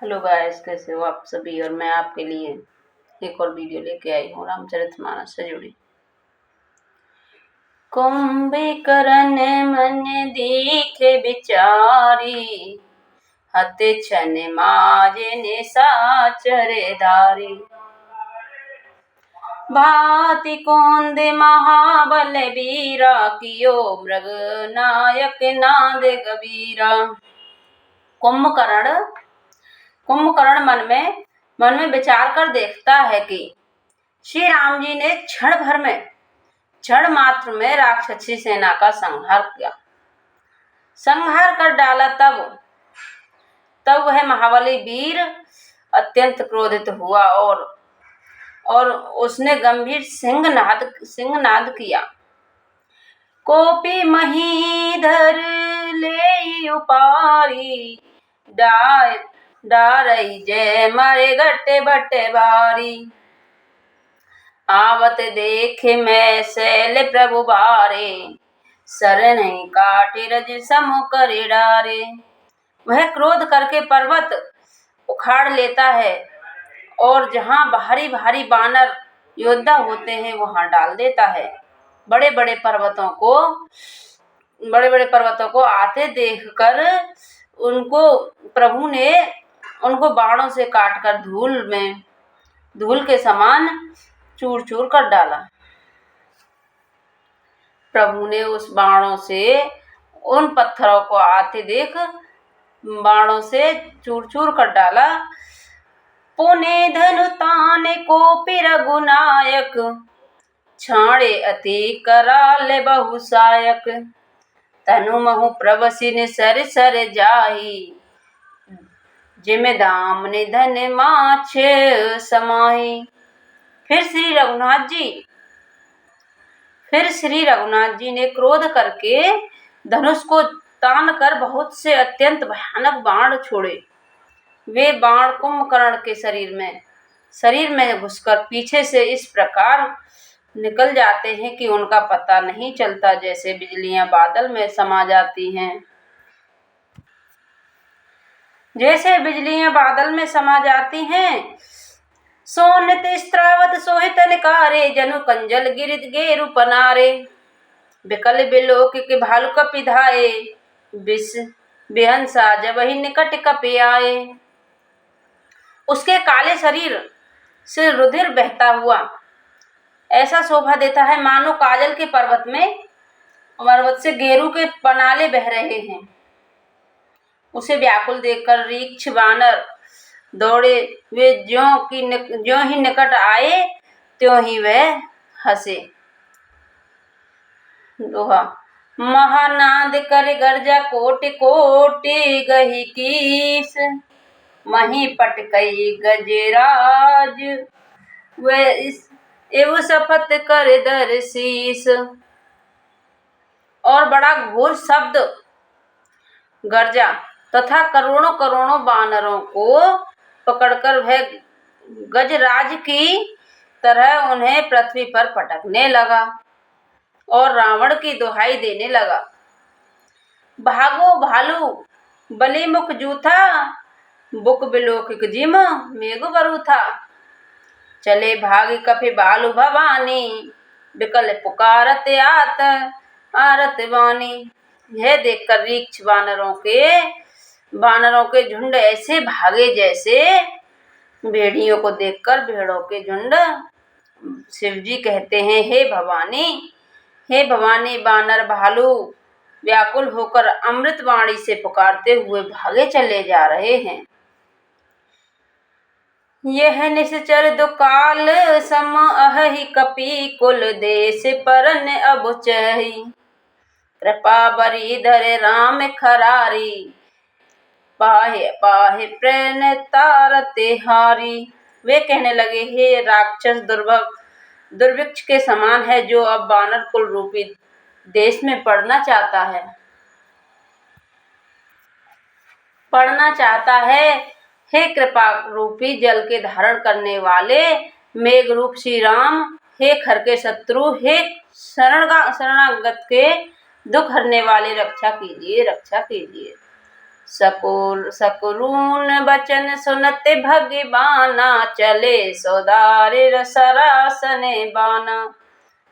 Hello guys, कैसे हो आप सभी। और मैं आपके लिए एक और वीडियो लेके आई हूँ रामचरितमानस से जुड़ी। कुंभकर्ण मन दीखे विचारी, हते छन माजे निशाचर धारी। भांति कौंद महाबल वीरा, कियो मृग नायक नाद गबीरा। कुंभकर्ण मन में विचार कर देखता है कि श्री राम जी ने क्षण मात्र में राक्षसी सेना का संहार कर डाला। तब वह महाबली वीर अत्यंत क्रोधित हुआ और उसने गंभीर सिंहनाद किया। कोपी महीधर ले उपारी, डारई जय मरे गट्टे बट्टे बारी। आवत देख मैं शैल प्रभु बारे, शरण काटे रज समु करे डारे। वह क्रोध करके पर्वत उखाड़ लेता है और जहाँ भारी भारी बानर योद्धा होते हैं वहां डाल देता है। बड़े बड़े पर्वतों को आते देखकर प्रभु ने उनको बाणों से काटकर धूल के समान चूर चूर कर डाला। प्रभु ने उस बाणों से उन पत्थरों को आते देख बाणों से चूर चूर कर डाला। पुने धनु ताने को रघुनायक, छाड़े अति कराल बहुसायक। तनु महु प्रवसिन सर सर जाही, जिम दाम निधन माछ समाही। फिर श्री रघुनाथ जी ने क्रोध करके धनुष को तान कर बहुत से अत्यंत भयानक बाण छोड़े। वे बाण कुंभकर्ण के शरीर में घुसकर पीछे से इस प्रकार निकल जाते हैं कि उनका पता नहीं चलता, जैसे बिजलियां बादल में समा जाती हैं। सोनित स्त्रावत सोहित निकारे, जनु कंजल गिरित गेरु पनारे। बिकल बिलोक के भालु कपि धाये, बिहंसा जब ही निकट कपि आए। उसके काले शरीर से रुधिर बहता हुआ ऐसा शोभा देता है मानो काजल के पर्वत से गेरू के पनाले बह रहे हैं। उसे व्याकुल देखकर रीछ बानर दौड़े। वे ज्यों ही निकट आए त्यों ही वह हंसे। दोहा। महानाद कर गर्जा कोटि कोटि गही कीस, मही पटकई गजराज एवं शपथ कर दर शीस। और बड़ा घोर शब्द गर्जा तथा करोड़ों बानरों को पकड़कर वह गजराज की तरह उन्हें पृथ्वी पर पटकने लगा और रावण की दुहाई देने लगा। भागो भालू बलि मुख जूथा, बुक बिलोकिक जिम मेघ बरूथा। चले भागी कपि बालु भवानी, बिकल पुकारत आरत वाणी। यह देखकर रीछ बानरों के झुंड ऐसे भागे जैसे भेड़ियों को देखकर भेड़ों के झुंड। शिवजी कहते हैं, हे भवानी, बानर भालू व्याकुल होकर अमृत वाणी से पुकारते हुए भागे चले जा रहे हैं। यह निश्चर दुकाल सम अहि कपि कुल देश परन अब चही। कृपा बरी धरे राम खरारी, पाहे प्रेन तारते हारी। वे कहने लगे, हे राक्षस दुर्भिक्ष के समान है जो अब बानर कुल रूपी देश में पड़ना चाहता है। हे कृपा रूपी जल के धारण करने वाले मेघ रूप श्री राम, हे खर के शत्रु, हे शरणागत के दुख हरने वाले, रक्षा कीजिए। सकरून बचन सुनते भगवाना, चले सौदारे सरासने बाना।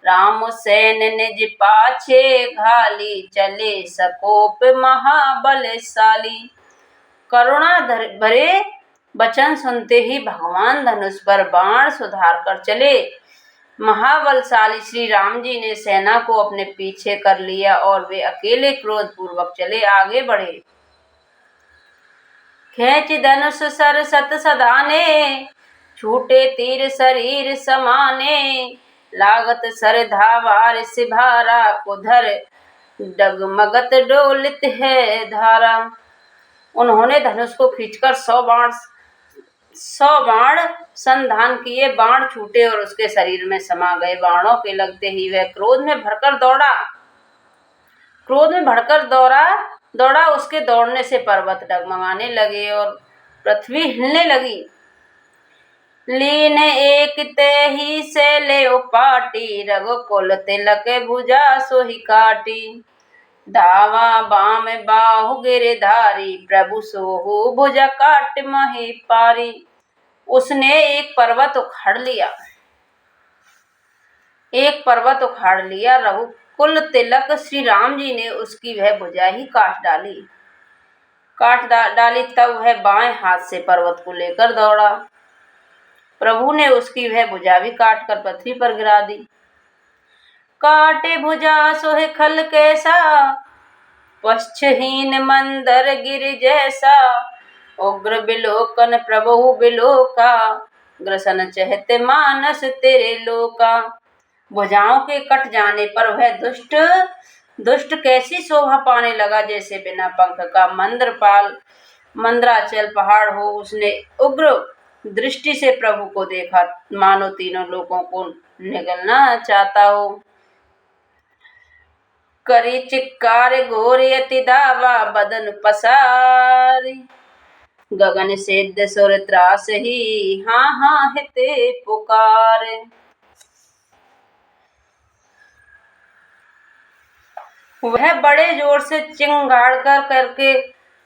राम सेन निज पाछे घाली, चले सकोप महाबलशाली। करुणा भरे वचन सुनते ही भगवान धनुष पर बाण सुधार कर चले। महाबलशाली श्री राम जी ने सेना को अपने पीछे कर लिया और वे अकेले क्रोध पूर्वक चले आगे बढ़े। खेच धनुष सर सत सधाने, छूटे तीर शरीर समाने। लागत सर धावार सिभारा, कुधर डगमगत डोलित है धारा। उन्होंने धनुष को खींचकर 100 बाण संधान किए। बाण छूटे और उसके शरीर में समा गए। बाणों के लगते ही वह क्रोध में भड़कर दौड़ा। उसके दौड़ने से पर्वत डगमगाने लगे और पृथ्वी हिलने लगी। लीन एक ते ही से ले पाटी, रघुकुल तिलक भुजा सोही काटी। धावा बाम बाहु गिरधारी, प्रभु सोहु भुजा काट मही पारी। उसने एक पर्वत उखाड़ लिया। रघुकुल तिलक श्री राम जी ने उसकी वह भुजा ही काट डाली। तब वह बाएं हाथ से पर्वत को लेकर दौड़ा। प्रभु ने उसकी वह भुजा भी काट कर पृथ्वी पर गिरा दी। काटे भुजा सोहे खल कैसा, पश्चहीन मंदर गिर जैसा। उग्र बिलोकन प्रभु बिलोका, ग्रसन चहते मानस तेरे लोका। भुजाओं के कट जाने पर वह दुष्ट कैसी शोभा पाने लगा, जैसे बिना पंख का मंदराचल पहाड़ हो। उसने उग्र दृष्टि से प्रभु को देखा, मानो तीनों लोगों को निगलना चाहता हो। करी चिक्कार घोर यति दावा, बदन पसारी। गगन सेद्ध सुर त्रास ही, हाँ हिते पुकार। वह बड़े जोर से चिंगाड़ करके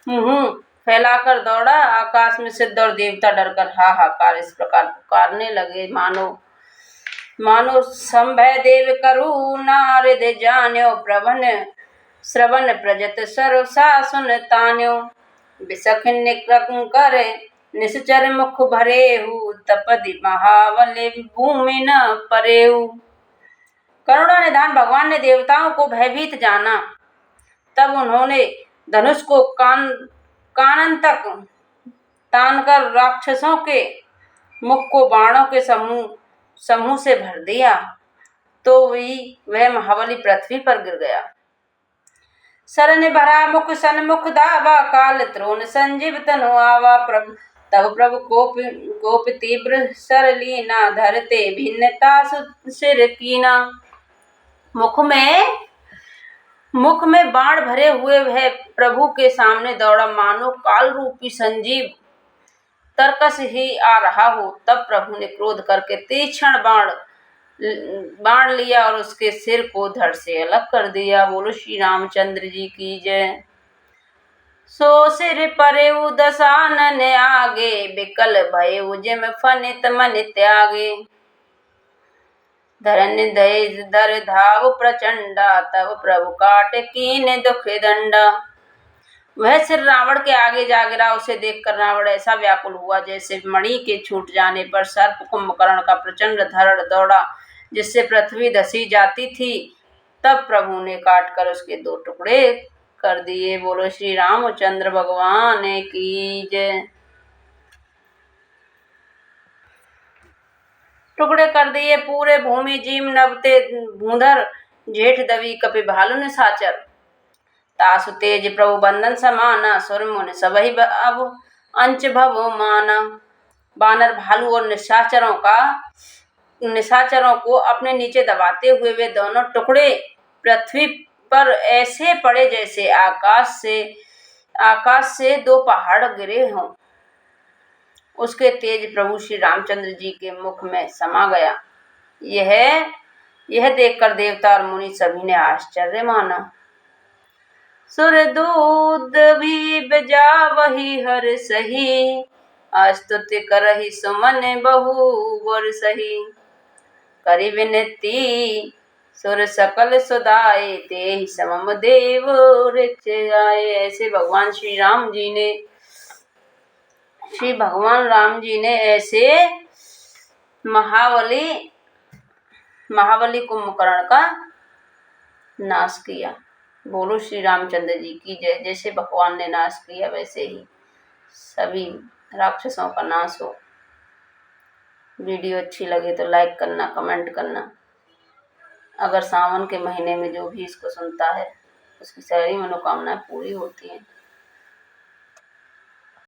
मुंह फैलाकर दौड़ा। आकाश में सिद्ध और देवता डरकर हाहाकार इस प्रकार पुकारने लगे, मानो संभय देव करु नारद जान्यो। प्रभन श्रवण प्रजत सरसा सुन तान्यो। बिसख निकर निश्चर मुख भरेहु, तपदि महाबले भूमि न परेहु। करुणा निधान भगवान ने देवताओं को भयभीत जाना। तब उन्होंने धनुष को कानन तक तानकर राक्षसों के मुख को बाणों के समूह से भर दिया, तो वह महाबली पृथ्वी पर गिर गया। सरन भरा मुख सन्मुख धावा, काल त्रोण संजीव तनु आवा। तब प्रभु कोप तीव्र सर लीना, धरते भिन्नता सिर कीना। मुख में बाण भरे हुए वह प्रभु के सामने दौड़ा, मानो काल रूपी संजीव तरकस ही आ रहा हो। तब प्रभु ने क्रोध करके तीक्ष्ण बाण लिया और उसके सिर को धड़ से अलग कर दिया। बोलो श्री रामचंद्र जी की जय। सो सिर परेउ दसानन आगे, बिकल भयउ जिम फनित मन त्यागे। धरन धर धाव प्रचंडा, तब प्रभु काट कीन दुख दंडा। वह सिर रावण के आगे जा गिरा। उसे देखकर रावण ऐसा व्याकुल हुआ, जैसे मणि के छूट जाने पर सर्प कुंभकर्ण का प्रचंड धड़ दौड़ा, जिससे पृथ्वी धसी जाती थी। तब प्रभु ने काटकर उसके 2 टुकड़े कर दिए। बोलो श्री रामचंद्र भगवान की जय। टुकड़े कर दिए पूरे भूमि जीम नवते भूंधर, जेठ दवी कपि भालु निशाचर। तासु तेज प्रभु बंदन समाना, सुर मुनि सबहि अब अंच भव माना। बानर भालू और निशाचरों को अपने नीचे दबाते हुए वे दोनों टुकड़े पृथ्वी पर ऐसे पड़े, जैसे आकाश से 2 पहाड़ गिरे हों। उसके तेज प्रभु श्री रामचंद्र जी के मुख में समा गया। यह देखकर देवता और मुनि सभी ने आश्चर्य माना। सुर दूध भी बजा वही हर सही, स्तुति करहि सुमन बहु वर सही। करि विनती सुर सकल सुदाए, तेहि समम देव ऋच आए। ऐसे भगवान श्री भगवान राम जी ने ऐसे महाबली कुंभकर्ण का नाश किया। बोलो श्री रामचंद्र जी की जय। जैसे भगवान ने नाश किया वैसे ही सभी राक्षसों का नाश हो। वीडियो अच्छी लगे तो लाइक करना, कमेंट करना। अगर सावन के महीने में जो भी इसको सुनता है उसकी सारी मनोकामनाएं पूरी होती हैं।